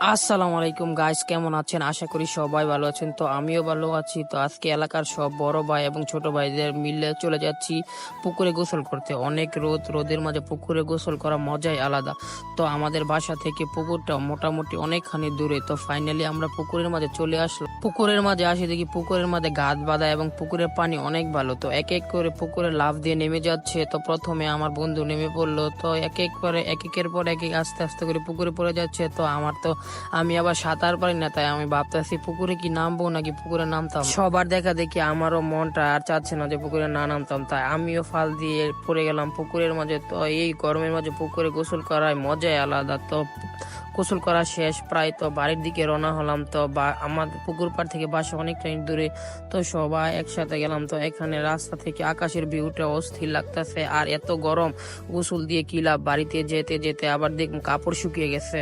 আসসালামু আলাইকুম গাইস, কেমন আছেন? আশা করি সবাই ভালো আছেন। তো আমিও ভালো আছি। তো আজকে এলাকার সব বড় ভাই এবং ছোট ভাইদের মিলে চলে যাচ্ছি পুকুরে গোসল করতে। অনেক রোদের মাঝে পুকুরে গোসল করা মজাই আলাদা। তো আমাদের বাসা থেকে পুকুরটা মোটামুটি অনেকখানি দূরে। তো ফাইনালি আমরা পুকুরের মাঝে চলে আসলাম। পুকুরের মাঝে আসি দেখি পুকুরের মাঝে গাছ বাঁধা এবং পুকুরের পানি অনেক ভালো। তো এক এক করে পুকুরে লাফ দিয়ে নেমে যাচ্ছে। তো প্রথমে আমার বন্ধু নেমে পড়লো। তো একের পর এক আস্তে আস্তে করে পুকুরে পড়ে যাচ্ছে। তো আমি আবার সাঁতার পারি না, তাই আমি ভাবতেছি পুকুরে কি নামবো নাকি পুকুরে নামতাম। সবার দেখা দেখি আমারও মনটা আর চাচ্ছে না যে পুকুরে না নামতাম, তাই আমিও ফাল দিয়ে পড়ে গেলাম পুকুরের মাঝে। তো এই গরমের মাঝে পুকুরে গোসল করার মজাই আলাদা। তো গোসল করা শেষ প্রায়, তো বাড়ির দিকে রওনা হলাম। তো আমাদের পুকুর পাড় থেকে বাসা অনেকটা দূরে। তো সবাই একসাথে গেলাম। তো এখানে রাস্তা থেকে আকাশের ভিউটা অস্থির লাগতেছে। আর এত গরম, গোসল দিয়ে কি লাভ, বাড়িতে যেতে যেতে আবার দেখুন কাপড় শুকিয়ে গেছে।